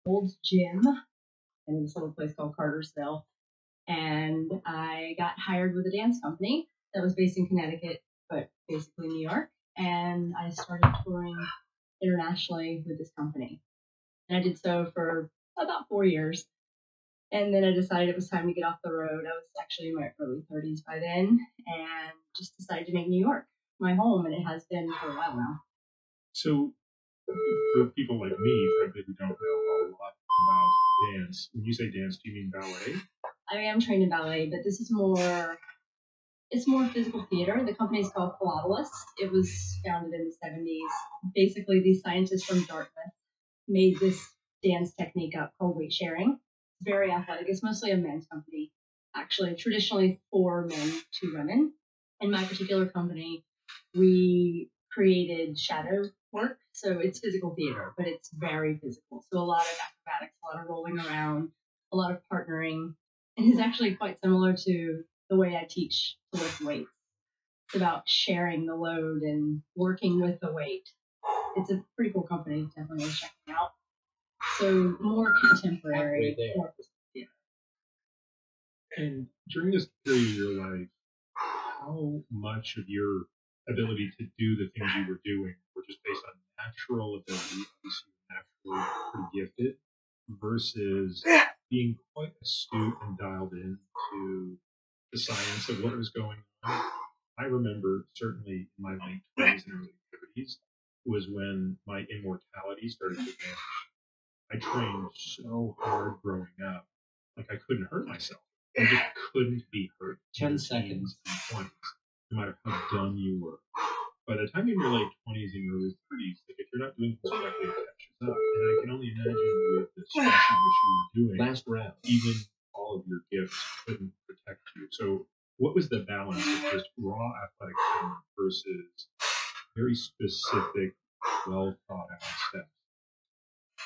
old gym in this little place called Cartersville. And I got hired with a dance company that was based in Connecticut, but basically New York. And I started touring internationally with this company. And I did so for about 4 years. And then I decided it was time to get off the road. I was actually in my early 30s by then, and just decided to make New York my home, and it has been for a while now. So, for people like me, frankly, who don't know a lot about dance, when you say dance, do you mean ballet? I am trained in ballet, but this is it's more physical theater. The company is called Pilates. It was founded in the 70s. Basically, these scientists from Dartmouth made this dance technique up called weight sharing. It's very athletic. It's mostly a men's company, actually, traditionally 4 men, 2 women. In my particular company, we created shadow work. So it's physical theater, but it's very physical. So a lot of acrobatics, a lot of rolling around, a lot of partnering. And it's actually quite similar to the way I teach to lift weights. It's about sharing the load and working with the weight. It's a pretty cool company, definitely worth checking out. So more contemporary. More physical theater. And during this period of your life, how much of your ability to do the things you were doing were just based on natural ability, obviously you're naturally pretty gifted, versus being quite astute and dialed into the science of what was going on? I remember certainly in my late 20s and early 30s was when my immortality started to vanish. I trained so hard growing up, like I couldn't hurt myself. I just couldn't be hurt. 10 seconds. And 20s, no matter how dumb you were. By the time you're in your late 20s and your early 30s, like if you're not doing things correctly, it catches up. And I can only imagine with the stress in which you were doing, Last round, even all of your gifts couldn't protect you. So what was the balance of just raw athletic talent versus very specific, well thought out steps?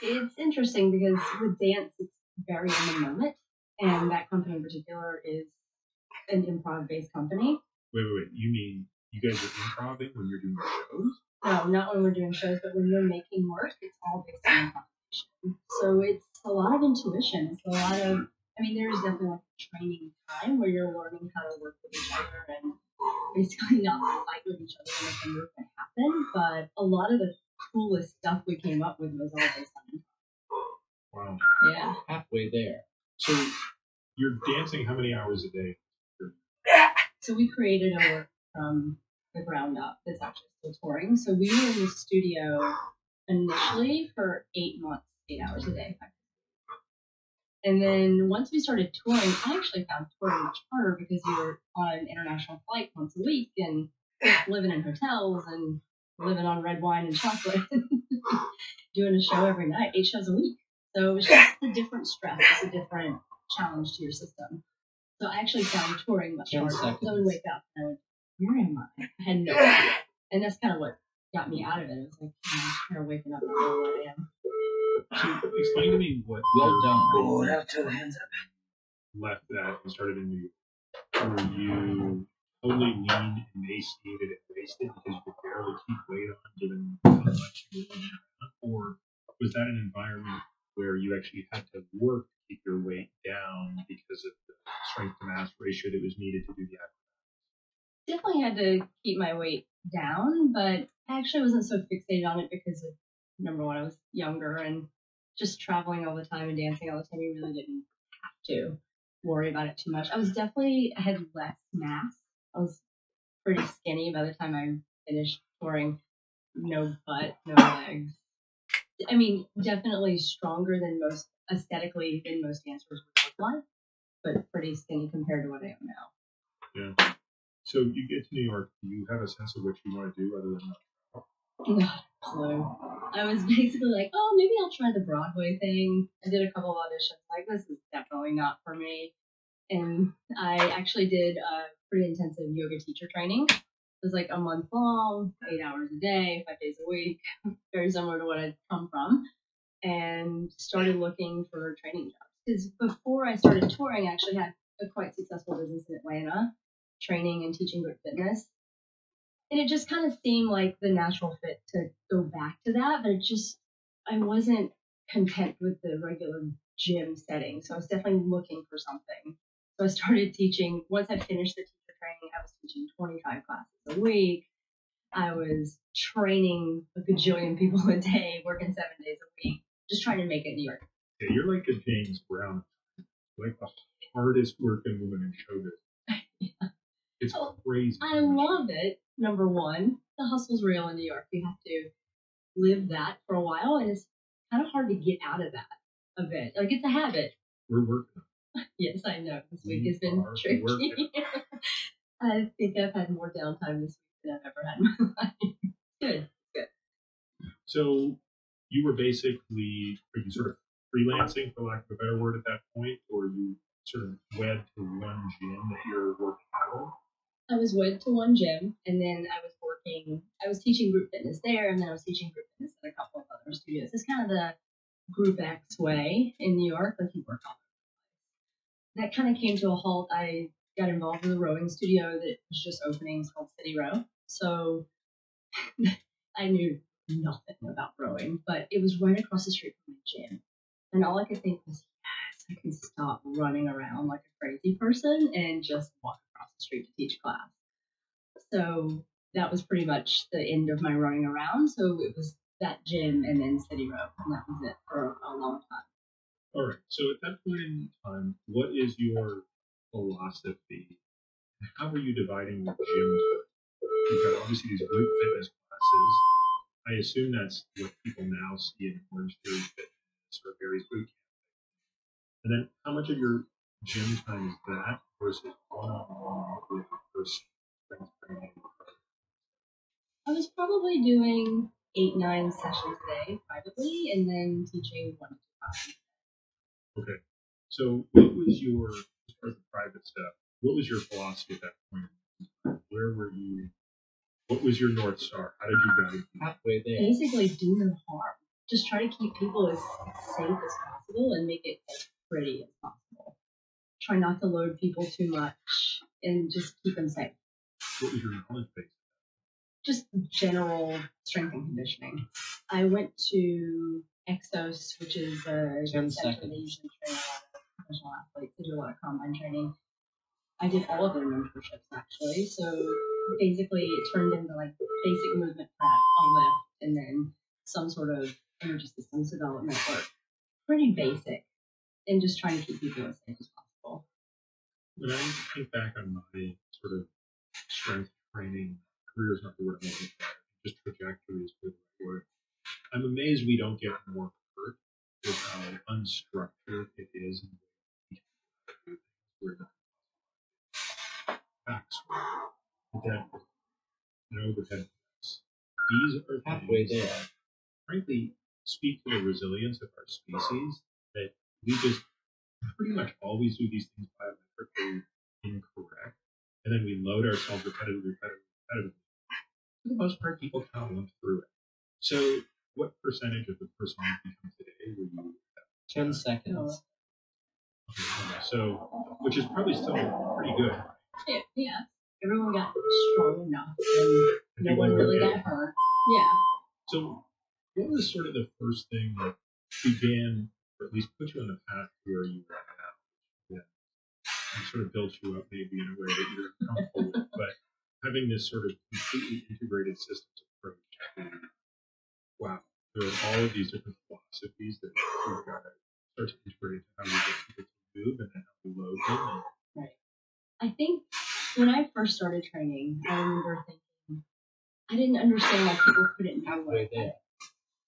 It's interesting because with dance, it's very in the moment. And that company in particular is an improv-based company. Wait. You mean you guys are improving when you're doing shows? No, not when we're doing shows, but when you're making work, it's all based on improvisation. So it's a lot of intuition. It's a lot of, there's definitely like a training time where you're learning how to work with each other and basically not fight with each other when the move can happen. But a lot of the coolest stuff we came up with was all based on improv. Wow. Yeah. Halfway there. So you're dancing how many hours a day? So we created a work from the ground up that's actually still touring. So we were in the studio initially for 8 months, 8 hours a day. And then once we started touring, I actually found touring much harder because you were on an international flight once a week and living in hotels and living on red wine and chocolate, doing a show every night, 8 shows a week. So it was just a different stress, it's a different challenge to your system. So I actually found touring much harder. So I would wake up and I would, where am I? I had no idea. And that's kind of what got me out of it. It was like, kind of waking up and knowing where I am. So explain to me what well done. Oh, I have 2 hands up. Left that and started in New York. Were you totally lean, emaciated, and wasted because you could barely keep weight on given how much you were running around? Or was that an environment where you actually had to work to keep your weight down because of the strength to mass ratio that was needed to do the acrobatics? Definitely had to keep my weight down, but I actually wasn't so fixated on it because of, number one, I was younger and just traveling all the time and dancing all the time. You really didn't have to worry about it too much. I had less mass. I was pretty skinny by the time I finished touring. No butt, no legs. Definitely stronger than aesthetically than most dancers would look like, but pretty skinny compared to what I am now. Yeah. So you get to New York, do you have a sense of what you want to do other than that? Not a clue. I was basically like, oh, maybe I'll try the Broadway thing. I did a couple of auditions, like, this is definitely not for me. And I actually did a pretty intensive yoga teacher training. It was like a month long, 8 hours a day, 5 days a week, very similar to what I'd come from, and started looking for training jobs. Because before I started touring, I actually had a quite successful business in Atlanta, training and teaching group fitness. And it just kind of seemed like the natural fit to go back to that, but I wasn't content with the regular gym setting. So I was definitely looking for something. So I started teaching. Once I finished the teacher training, I was teaching 25 classes a week. I was training a gajillion people a day, working 7 days a week, just trying to make it in New York. Yeah, you're like a James Brown, like the hardest working woman in show business. Yeah. It's crazy. I love it. Number one, the hustle's real in New York. You have to live that for a while, and it's kind of hard to get out of that a bit. Like, it's a habit. We're working. Yes, I know. This week has been tricky. I think I've had more downtime this week than I've ever had in my life. Good. So you were basically, are you sort of freelancing, for lack of a better word, at that point, or you sort of wed to one gym that you're working out of? I was wed to one gym, and then I was teaching group fitness there, and then I was teaching group fitness at a couple of other studios. It's kind of the Group X way in New York, like you work on. That kind of came to a halt. I got involved with a rowing studio that was just opening. It's called City Row. So I knew nothing about rowing, but it was right across the street from my gym. And all I could think was, yes, I can stop running around like a crazy person and just walk across the street to teach class. So that was pretty much the end of my running around. So it was that gym and then City Row, and that was it for a long time. All right. So at that point in time, what is your philosophy? How are you dividing your gym time? You've got obviously these group fitness classes. I assume that's what people now see in Orange Theory Fitness or Gary's Boot Camp. And then how much of your gym time is that versus one-on-one with a person strength training? I was probably doing 8, 9 sessions a day privately, and then teaching 1 to 2 classes. Okay. So what was your, as far as the private stuff, what was your philosophy at that point? Where were you? What was your North Star? How did you guide halfway there? Basically, do no harm. Just try to keep people as safe as possible and make it as pretty as possible. Try not to load people too much and just keep them safe. What was your knowledge base? Just general strength and conditioning. I went to Exos, which is a center they usually train a lot of professional athletes. They do a lot of combine training. I did all of their memberships actually. So basically, it turned into like basic movement prep, a lift, and then some sort of energy systems development work. Pretty basic, and just trying to keep people as safe as possible. When I think back on my sort of strength training career, is not the word I'm looking for, just trajectory is the right word. I'm amazed we don't get more hurt with how unstructured it is and we're not facts, that and overhead press. These are halfway there. Frankly, speak to the resilience of our species that we just pretty much always do these things biometrically incorrect, and then we load ourselves repetitively. For the most part, people kind of limp through it. So, what percentage of the person you become today were you? 10 seconds. Okay, so, which is probably still pretty good. Yeah. Everyone got strong enough, and no one really got hurt. Yeah. So, what was sort of the first thing that began, or at least put you on the path to where you are now? Yeah, and sort of built you up maybe in a way that you're comfortable with, but having this sort of completely integrated systems approach to, wow, there are all of these different philosophies that we've got to start to integrate into how we get people to move and then how we load them. Right. I think when I first started training, I remember thinking, I didn't understand why people couldn't do what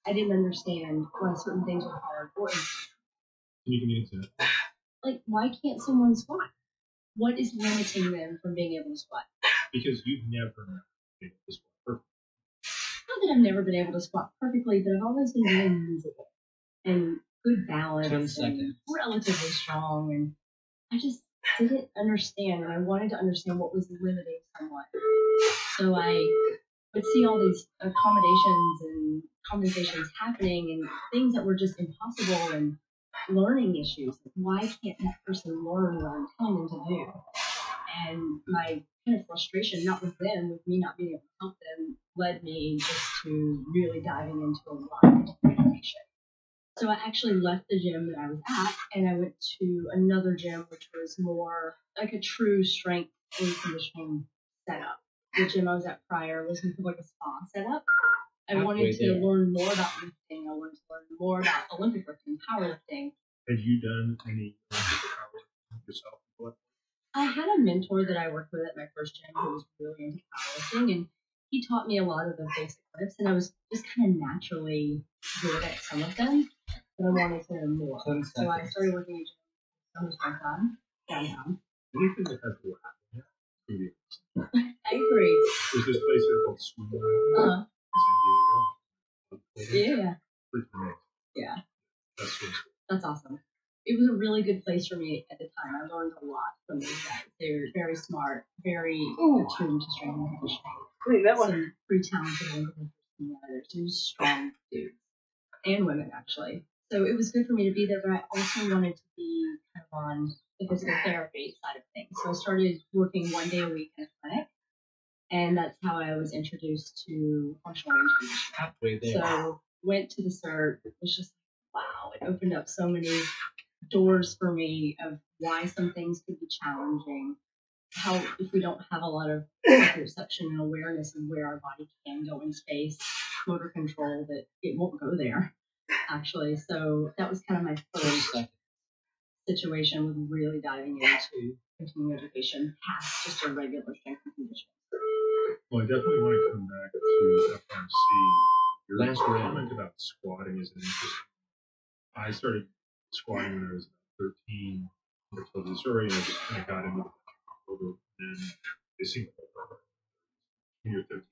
I didn't understand why certain things were hard. Or, Can you give me an example? like, why can't someone squat? What is limiting them from being able to squat? Because you've never been able to squat perfectly. Not that I've never been able to squat perfectly, but I've always been very movable and good balance 10 and seconds. relatively strong. And I just didn't understand, and I wanted to understand what was limiting someone. So I would see all these accommodations and compensations happening and things that were just impossible and learning issues. Like, why can't that person learn what I'm telling them to do? And my kind of frustration, not with them, with me not being able to help them, led me just to really diving into a lot of information. So I actually left the gym that I was at and I went to another gym which was more like a true strength and conditioning setup. The gym I was at prior was more like a spa setup. I wanted to learn more about lifting. I wanted to learn more about Olympic lifting, powerlifting. Had you done any powerlifting yourself before? I had a mentor that I worked with at my first gym who was really into powerlifting, and he taught me a lot of the basic lifts, and I was just kind of naturally good at some of them, but I wanted to learn more. So I started working at a gym downtown. Anything that has to happen, yeah. I agree. There's this place here called Swim in San Diego. Yeah. Freaking yeah. That's That's awesome. It was a really good place for me at the time. I learned a lot from those guys. They were very smart, very attuned to strength and conditioning. Some pretty talented individuals in the others. They were strong dudes and women actually. So it was good for me to be there, but I also wanted to be kind of on the physical therapy side of things. So I started working 1 day a week in a clinic, and that's how I was introduced to functional range conditioning. So went to the cert. It was just wow. It opened up so many doors for me of why some things could be challenging. How if we don't have a lot of perception and awareness of where our body can go in space, motor control, that it won't go there. Actually, so that was kind of my first situation with really diving into continuing education past just a regular strength and conditioning. Well, I definitely want to come back to FRC. Your last comment about squatting is an interesting. I started squatting when I was about 13. I told you the story, and I just kind of got into the over, and they seemed when you're 13.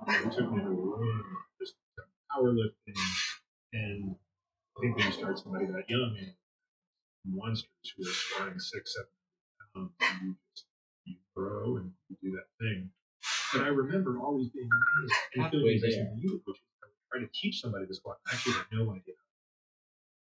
They took me into a room, just powerlifting, and I think when you start somebody that young, and monsters who are squatting 600, 700 pounds, you grow and you do that thing. But I remember always being amazed and feeling amazing to you, which is I would try to teach somebody to squat. I actually had no idea.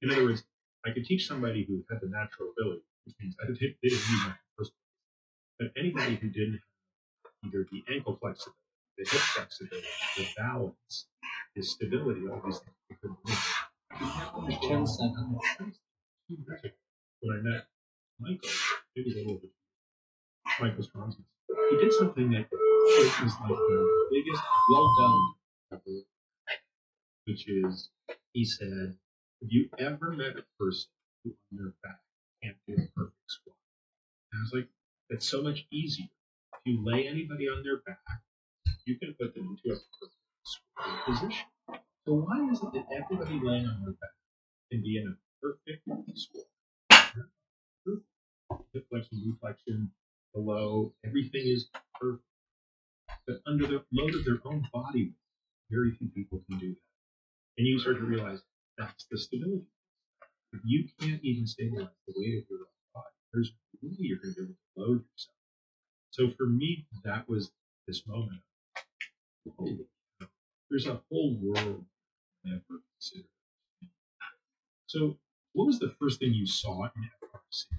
In other words, I could teach somebody who had the natural ability, which means they didn't use my first place. But anybody who didn't have either the ankle flexibility, the hip flexibility, the balance, the stability, all these things we couldn't do. 10 seconds. When I met Michael, it was a little bit Michael Strong's. He did something that was like the biggest well done ever, which is he said, have you ever met a person who on their back can't do a perfect squat? And I was like, that's so much easier. If you lay anybody on their back, you can put them into a perfect squat position. So why is it that everybody laying on their back can be in a perfect squat? Hip flexion, reflection, below, everything is perfect. But under the load of their own body, very few people can do that. And you start to realize that's the stability. If you can't even stabilize the weight of your own body, there's no way you're going to be able to load yourself. So for me, that was this moment. There's a whole world I never considered. So what was the first thing you saw in FRC?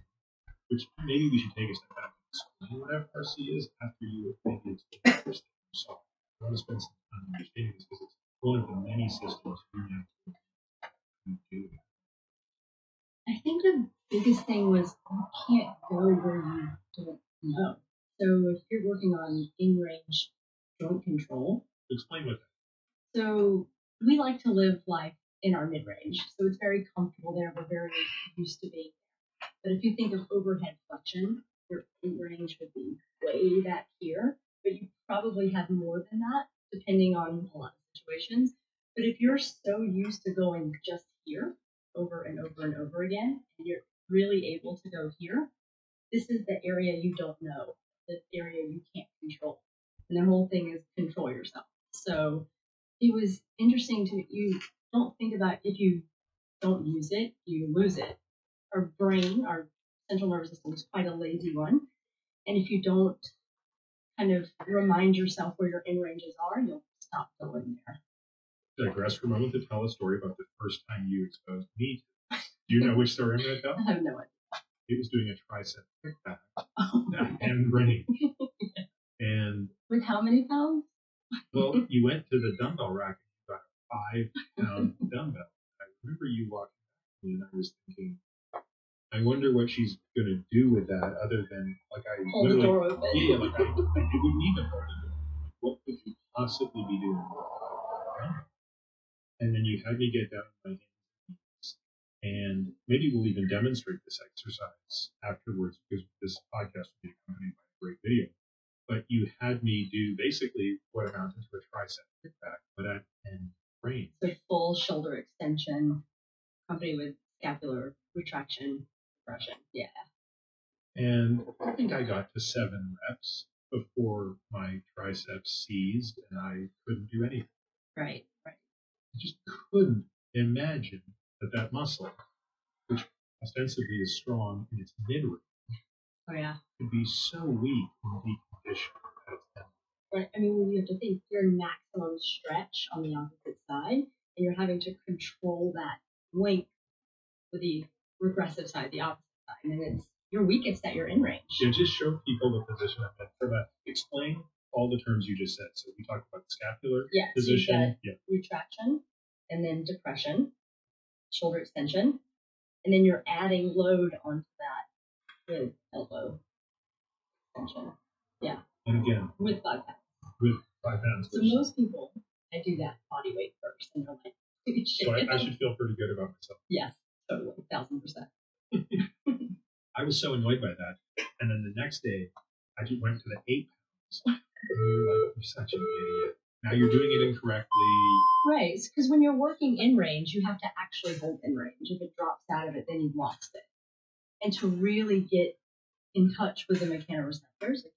Which maybe we should take a step back and explain what FRC is after you maybe explain the first thing you saw. I want to spend some time understanding this because it's one of the many systems we have to do. I think the biggest thing was you can't go where you don't know. So if you're working on in-range joint control, explain what that. So we like to live life in our mid-range, so it's very comfortable there. We're very used to being there. But if you think of overhead flexion, your in-range would be way back here, but you probably have more than that, depending on a lot of situations. But if you're so used to going just here over and over and over again, and you're really able to go here, this is the area you don't know, the area you can't control. And the whole thing is control yourself. So it was interesting to you don't think about if you don't use it, you lose it. Our brain, our central nervous system is quite a lazy one. And if you don't kind of remind yourself where your in ranges are, you'll stop going there. Digress for a moment to tell a story about the first time you exposed me to it. Do you know which story I'm going to tell? I have no idea. He was doing a tricep kickback and running. And with how many pounds? Well, you went to the dumbbell rack and you got 5-pound dumbbell. I remember you walking back to me, and I was thinking, I wonder what she's going to do with that, other than like I Hold the literally, door open. yeah, like I wouldn't even hold the door. Like, what could you possibly be doing with a 5-pound dumbbell? And then you had me get down on my hands and knees, and maybe we'll even demonstrate this exercise afterwards because this podcast will be accompanied by a great video. But you had me do basically what amounted to a tricep kickback, but at end range. So full shoulder extension, accompanied with scapular retraction, compression. Yeah. And I think I got to 7 reps before my triceps seized and I couldn't do anything. Right. I just couldn't imagine that muscle, which ostensibly is strong in its mid-range, Oh yeah. could be so weak and deconditioned at its end. Right. I mean, you have to think your maximum stretch on the opposite side, and you're having to control that length with the regressive side, the opposite side, and it's your weakest at your in range. So just show people the position I'm in for that. Explain all the terms you just said. So we talked about scapular position. So you've got retraction, and then depression, shoulder extension, and then you're adding load onto that with elbow extension. Yeah. And again, with 5 pounds. With 5 pounds. So most people, I do that body weight first, and they're like, so I should feel pretty good about myself. Yes, totally, 1,000%. I was so annoyed by that. And then the next day, I just went to the 8 pounds. And you were like, you're such an idiot. Now you're doing it incorrectly. Right, because when you're working in range, you have to actually hold in range. If it drops out of it, then you've lost it. And to really get in touch with the mechanoreceptors, it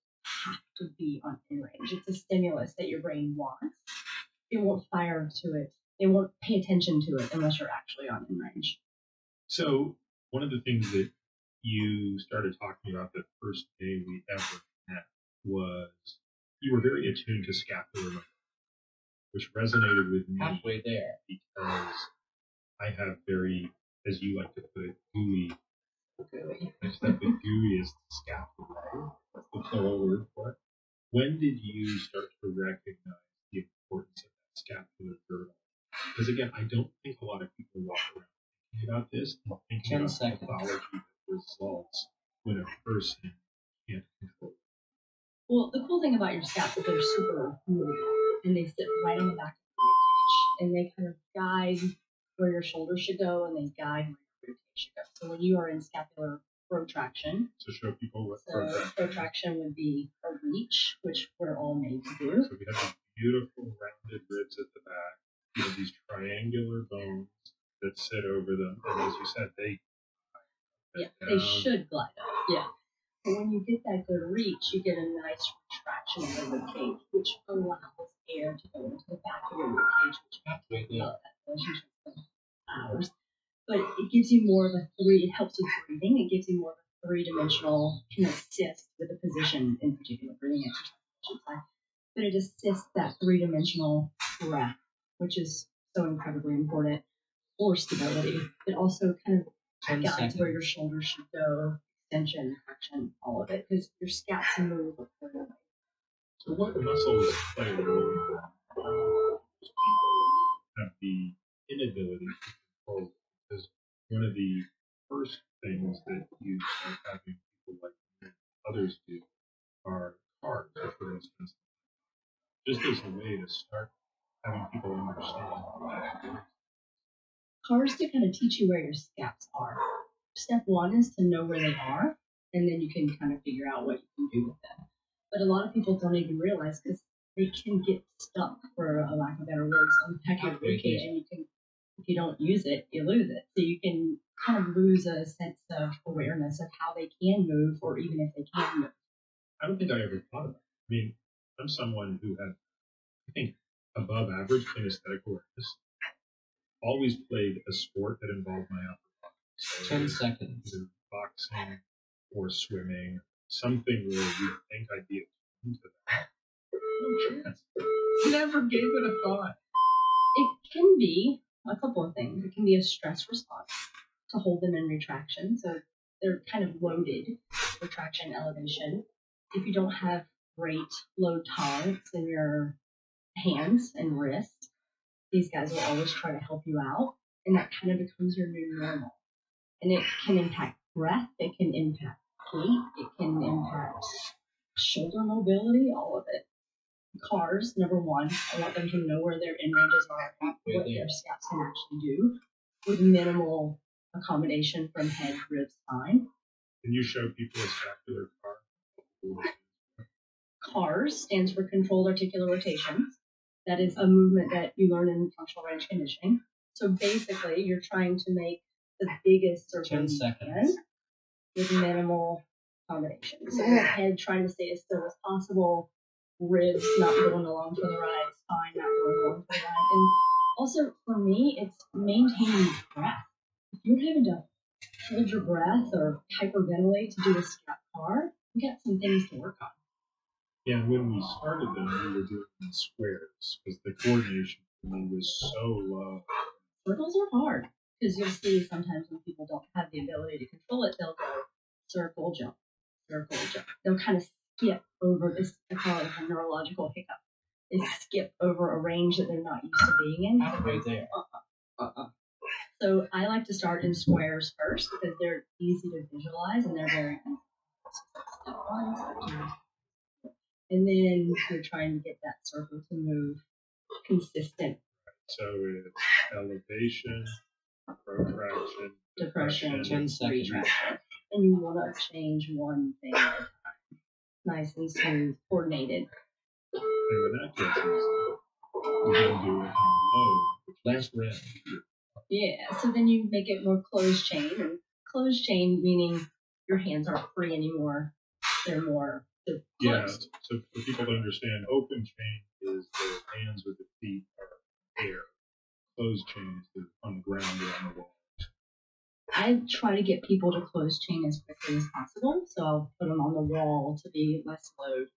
has to be on in range. It's a stimulus that your brain wants. It won't fire to it. It won't pay attention to it unless you're actually on in range. So one of the things that you started talking about the first day we ever met was you were very attuned to scapular mobility, which resonated with me halfway there because I have very, as you like to put it, gooey. I just have the gooeyest scapula. That's the plural word for it. When did you start to recognize the importance of that scapular girdle? Because again, I don't think a lot of people walk around thinking about this and thinking about the pathology that results when a person can't control it. Well, the cool thing about your scaps is they're super movable, and they sit right on the back of the ribcage, and they kind of guide where your shoulders should go, and they guide where your ribcage should go. So when you are in scapular protraction, So show people what protraction would be a reach, which we're all made to do. So we have these beautiful rounded ribs at the back. You have these triangular bones that sit over them, and as you said, they should glide up. Yeah. But when you get that good reach, you get a nice retraction of the rib cage, which allows air to go into the back of your rib cage, which that relationship for hours. But it gives you more of it helps with breathing. It gives you more of a 3-dimensional, can assist with the position in particular, breathing exercise, I should say. But it assists that 3-dimensional breath, which is so incredibly important for stability. It also kind of guides where your shoulders should go, extension, traction, all of it, because your scaps move accordingly. So what muscles play a role in that? People have the inability to control, because one of the first things that you start having people like me and others do are cards, for instance, just as a way to start having people understand. Cards to kind of teach you where your scaps are. Step 1 is to know where they are, and then you can kind of figure out what you can do with them. But a lot of people don't even realize because they can get stuck, for a lack of better words, on the back of your rib cage, and if you don't use it, you lose it. So you can kind of lose a sense of awareness of how they can move, or even if they can move. I don't think I ever thought of that. I mean, I'm someone who had, I think, above average kinesthetic awareness. Always played a sport that involved my upper body. So 10 seconds. Either boxing or swimming, something where you think I'd be attuned to that. No chance. Never gave it a thought. It can be a couple of things. It can be a stress response to hold them in retraction. So they're kind of loaded, retraction, elevation. If you don't have great load tolerance in your hands and wrists, these guys will always try to help you out, and that kind of becomes your new normal. And it can impact breath, it can impact gait, it can impact shoulder mobility, all of it. Cars, number one, I want them to know where their in ranges are and what their steps can actually do with minimal accommodation from head, ribs, spine. Can you show people a scapular car? CARS stands for controlled articular rotations. That is a movement that you learn in functional range conditioning. So basically, you're trying to make the biggest circle 10 you seconds. can with minimal accommodation. So head trying to stay as still as possible, ribs not going along for the ride, spine not going along for the ride. And also for me, it's maintaining breath. If you're having to hold your breath or hyperventilate to do a scat car, you got some things to work on. Yeah, when we started them, we were doing it in squares because the coordination for me was so low. Circles are hard because you'll see sometimes when people don't have the ability to control it, they'll go circle, jump, circle, jump. They'll kind of skip over this, I call it a neurological hiccup. They skip over a range that they're not used to being in. Halfway there. So I like to start in squares first because they're easy to visualize and they're very easy. Step one, step two. And then you're trying to get that circle to move consistent. So it's elevation, protraction, Depression, 10 seconds. retraction. And you want to change one thing at a time. Nice and smooth, coordinated. And when that gets easy, you can do it in low, which last round. Yeah, so then you make it more closed chain. And closed chain meaning your hands aren't free anymore. They're closed. Yeah, so for people to understand, open chain is the hands or the feet are air. Closed chain is on the ground or on the wall. I try to get people to close chain as quickly as possible, so I'll put them on the wall to be less load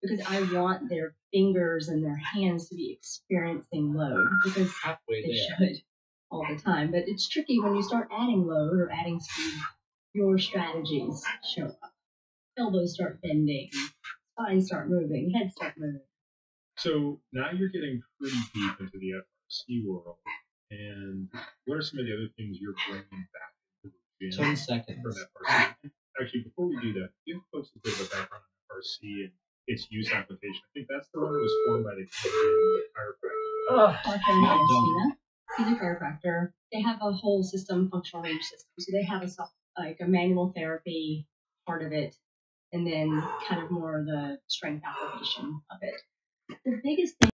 because I want their fingers and their hands to be experiencing load because Halfway they there. should all the time. But it's tricky when you start adding load or adding speed, your strategies show up. Elbows start bending, spine start moving, head start moving. So now you're getting pretty deep into the FRC world. And what are some of the other things you're bringing back into the gym 10 seconds. from FRC? Actually, before we do that, give folks a bit of a background on FRC and its use application. I think that's the one that was formed by the Canadian chiropractor. Our friend Christina, he's a chiropractor. They have a whole system, functional range system. So they have a manual therapy part of it, and then kind of more of the strength application of it. The biggest thing